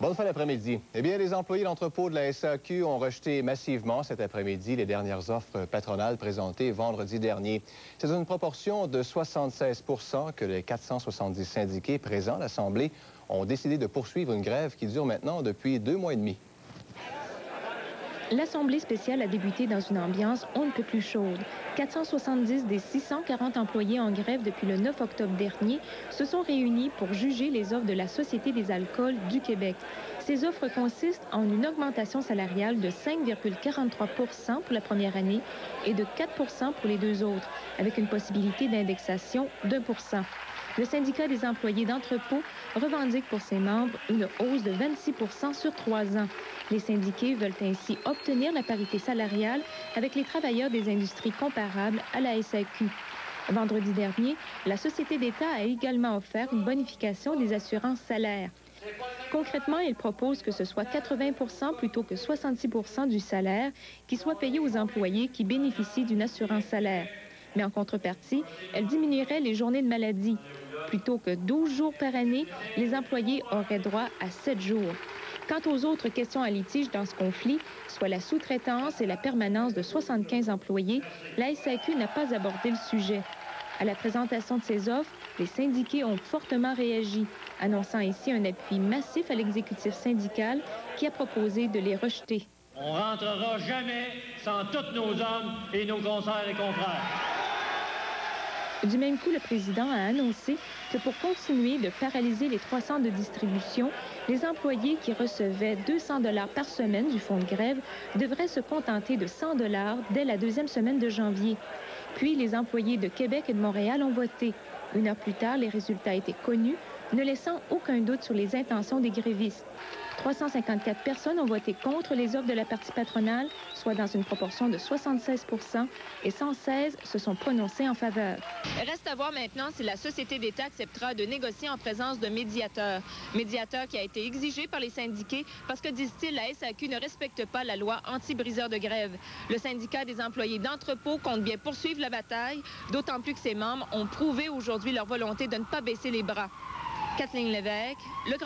Bonne fin d'après-midi. Eh bien, les employés d'entrepôt de la SAQ ont rejeté massivement cet après-midi les dernières offres patronales présentées vendredi dernier. C'est une proportion de 76 que les 470 syndiqués présents à l'Assemblée ont décidé de poursuivre une grève qui dure maintenant depuis 2 mois et demi. L'Assemblée spéciale a débuté dans une ambiance on ne peut plus chaude. 470 des 640 employés en grève depuis le 9 octobre dernier se sont réunis pour juger les offres de la Société des alcools du Québec. Ces offres consistent en une augmentation salariale de 5,43 pour la première année et de 4 pour les deux autres, avec une possibilité d'indexation d'1 %. Le syndicat des employés d'entrepôt revendique pour ses membres une hausse de 26 sur 3 ans. Les syndiqués veulent ainsi obtenir la parité salariale avec les travailleurs des industries comparables à la SAQ. Vendredi dernier, la Société d'État a également offert une bonification des assurances salaires. Concrètement, il propose que ce soit 80 plutôt que 66 du salaire qui soit payé aux employés qui bénéficient d'une assurance salaire. Mais en contrepartie, elle diminuerait les journées de maladie. Plutôt que 12 jours par année, les employés auraient droit à 7 jours. Quant aux autres questions à litige dans ce conflit, soit la sous-traitance et la permanence de 75 employés, la SAQ n'a pas abordé le sujet. À la présentation de ces offres, les syndiqués ont fortement réagi, annonçant ainsi un appui massif à l'exécutif syndical qui a proposé de les rejeter. On ne rentrera jamais sans tous nos hommes et nos consoeurs et confrères. Du même coup, le président a annoncé que pour continuer de paralyser les 3 centres de distribution, les employés qui recevaient 200 $ par semaine du fonds de grève devraient se contenter de 100 $ dès la 2e semaine de janvier. Puis, les employés de Québec et de Montréal ont voté. 1 heure plus tard, les résultats étaient connus, ne laissant aucun doute sur les intentions des grévistes. 354 personnes ont voté contre les offres de la partie patronale, soit dans une proportion de 76 et 116 se sont prononcés en faveur. Reste à voir maintenant si la Société d'État acceptera de négocier en présence de médiateurs. Médiateur qui a été exigé par les syndiqués parce que, disent-ils, la SAQ ne respecte pas la loi anti-briseur de grève. Le syndicat des employés d'entrepôt compte bien poursuivre la bataille, d'autant plus que ses membres ont prouvé aujourd'hui leur volonté de ne pas baisser les bras. Kathleen Lévesque, Le Grand